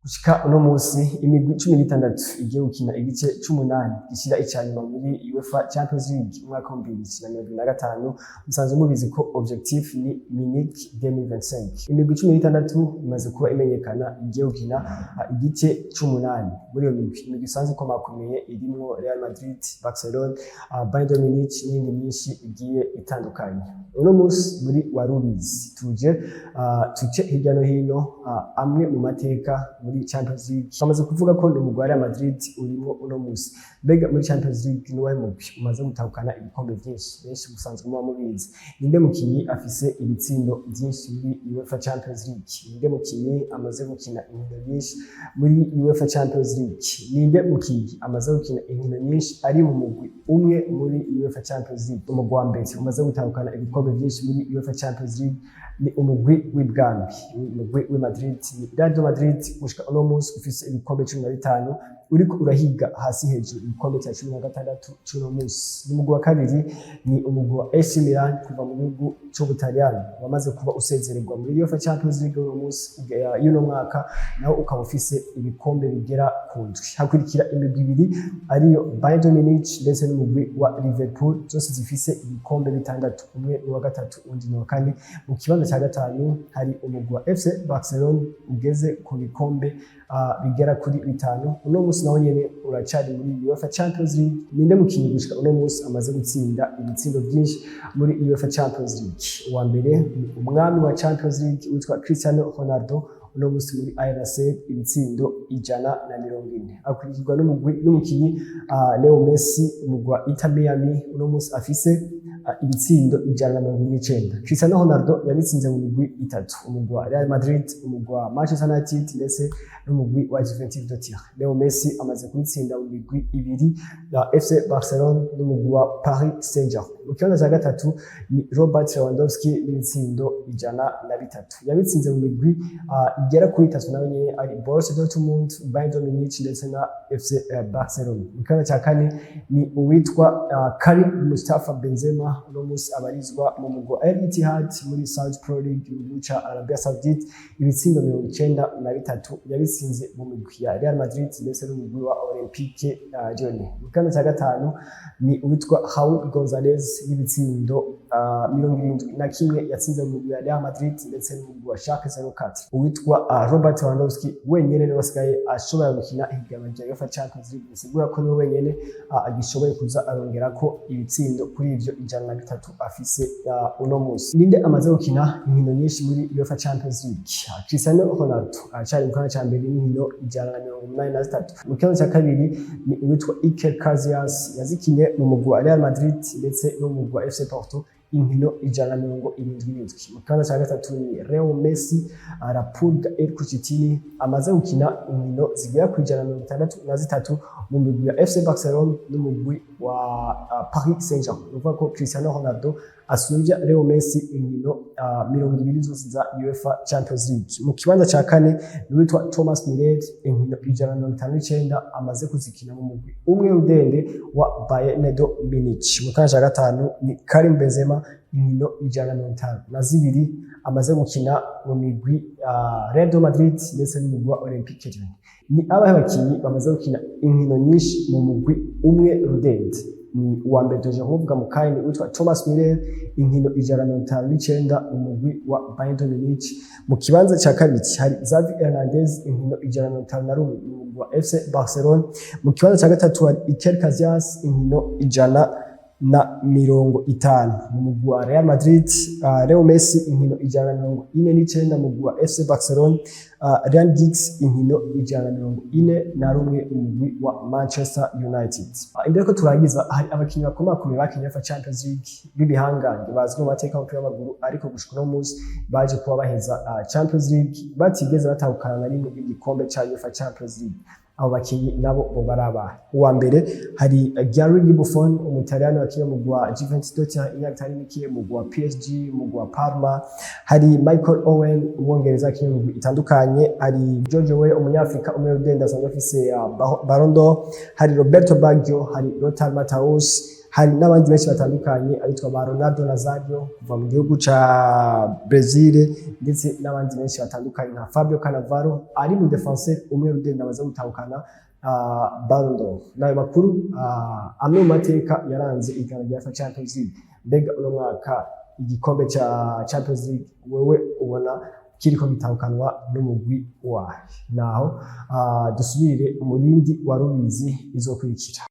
Gushika uno musi imigwi 16 igiye gukina igice c'8 gishira icanyuma muri UEFA Champions League umwaka wa 2025. Musanzwe mubizi ko objectif ni Munich 2025. Imigwi 16 imaze kuba imenyekana igiye gukina igice c'8. Muri iyo migwi isanzwe ko makomeye irimwo Real Madrid, Barcelona, Bayern Munich n'indi myinshi igiye itandukanye. Uno musi muri warubizi tuce hirya no hino amwe mu mateka muri Champions League. Bamaze kuvuga ko umugwi wa Real Madrid urimo uno musi. Mbega muri Champions League ni wahe mugwi umaze gutahukana ibikombe vyinshi? Benshi musanzwe muba mubizi. Ninde mukinyi afise ibitsindo vyinshi muri UEFA Champions League? Ninde mukinyi amaze gukina inkino nyinshi muri UEFA Champions League? Ninde mukinyi amaze gukina inkino nyinshi ari mu mugwi umwe muri UEFA Champions League? Umugwi wa mbere umaze gutahukana ibikombe vyinshi muri UEFA Champions League ni umugwi w'Ibwami, umugwi wa Madrid. Real Madrid gushika uno musi ufise ibikombe 15 uriko urahiga hasi hejuru ibikombe cya 16 c'uno musi. Umugwi wa kabiri ni umugwi wa AC Milan kuva mu gihugu c'Ubutaliyani wamaze kuba usezererwa muri UEFA Champions League uno musi y'uno mwaka, naho ukaba ufise ibikombe bigera ku ndwi. Hakurikira imigwi ibiri ariyo Bayern Munich ndetse n'umugwi wa Liverpool, zose zifise ibikombe bitandatu, umwe ni wa gatatu undi ni wa kane. Mu kibanza cya gatanu hari umugwi wa FC Barcelona ugeze ku bikombe bigera kuri 5. Uno musi naho nyene uracari muri UEFA Champions League. Ninde mukinyi gushika uno musi amaze gutsinda ibitsindo byinshi muri UEFA Champions League? Uwa mbere ni umwami wa Champions League witwa Cristiano Ronaldo, uno musi muri AS ibitsindo 140. Akurikirwa n'umukinyi Leo Messi umugwi wa Inter Miami, uno musi afise ibitsindo 149. Cristiano Ronaldo yabitsinze mu migwi 3, umugwi wa Real Madrid, umugwi wa Manchester United ndetse n'umugwi wa Juventus de Turin. Leo Messi amaze kubitsinda mu migwi 2 ya FC Barcelona n'umugwi wa Paris Saint-Germain. Mu kibanza cya gatatu ni Robert Lewandowski n'ibitsindo 103. Yabitsinze mu migwi igera kuri 3 nawe nyene ari Borussia Dortmund, Bayern Munich ndetse na FC Barcelona. Mu kibanza cya kane ni uwitwa Karim Mustafa Benzema, uno musi abarizwa mu mugwi wa Al Ittihad muri Saudi Pro League mu gihugu ca Arabia Saudite. Ibitsindo 93 yabitsinze mu migwi ya Real Madrid ndetse n'umugwi wa Olympique Lyon. Mu kibanza cya gatanu ni uwitwa Raul Gonzalez n'ibitsindo 71 yatsinze mu mugwi ya Real Madrid ndetse n'umugwi wa Schalke 04. Uwitwa Robert Lewandowski wenyene niwe wasigaye ashobora gukina ihiganwa rya UEFA Champions League, bisigura ko niwe wenyene agishoboye kuza arongerako ibitsindo kuri ivyo 103 afise uno musi. Ninde amaze gukina inkino nyinshi muri UEFA Champions League? Cristiano Ronaldo acari mu kibanza ca mbere n'inkino 183. Mu kibanza ca kabiri ni uwitwa Iker Casillas yazikinye mu mugwi wa Real Madrid ndetse no mu mugwi wa FC Porto inkino 177. Mu kibanza cya gatatu ni Leo Messi arapurga El Cucitini, amaze gukina inkino zigera ku 163 mu migwi ya FC Barcelona n'umugwi wa Paris Saint-Germain. Uvuga ko Cristiano Ronaldo asumvya Leo Messi inkino 20 zose za UEFA Champions League. Mu kibanza cya kane ni witwa Thomas Müller, inkino 159 amaze kuzikina mu mugwi umwe udende wa Bayern Munich. Mu kibanza cya gatanu ni Karim Benzema, inkino 152 amaze gukina mu migwi Real Madrid ndetse n'umugwi wa Olympique Lyon. Ni abahe bakinyi bamaze gukina inkino nyinshi mu mugwi umwe rudende? Ni uwa mbere tuje kuvuga mu kanya witwa Thomas Müller, inkino 159 mu mugwi wa Bayern Munich. Mu kibanza cya kabiri hari Xavi Hernandez, inkino 151 mu mugwi wa FC Barcelona. Mu kibanza cya gatatu hari Iker Casillas, inkino 150 mu mugwi wa Real Madrid. Leo Messi inkino 149 mu mugwi wa FC Barcelona. Ryan Giggs inkino 141 mu mugwi wa Manchester United. Imbere ko turagiza hari abakinyi bakomakomeye bakinye UEFA Champions League b'ibihangange bazwi mu mateka y'umupira w'amaguru, ariko gushika no musi baje kuba baheza Champions League batigeze batahukana na rimwe igikombe ca UEFA Champions League. Abo bakinyi nabo bo barabaye. Uwa mbere hari Gianluigi Buffon, umutaliyano wakinye mu gwa Juventus de Turin, imyaka itari mu gwa PSG, mu gwa Parma. Hari Michael Owen, umwongereza wakinye mu itandukanye. Hari George Weah, umunyafrika umwe udenda asanzwe afise Ballon d'Or. Hari Roberto Baggio, hari Lothar Matthäus, hari n'abandi benshi batandukanye abitwa ba Ronaldo Nazario kuva mu gihugu ca Brazil ndetse n'abandi benshi batandukanye nka Fabio Cannavaro ari mu defenseur umwe rudenda baza gutahukana Ballon d'Or. Nayo makuru amwe mu mateka yaranze ihiganwa rya Champions League. Mbega uno mwaka igikombe ca Champions League wewe ubona kiriko gitahukanwa n'umugwi wahe? Naho dusubire umurindi wa rubizi izokurikira.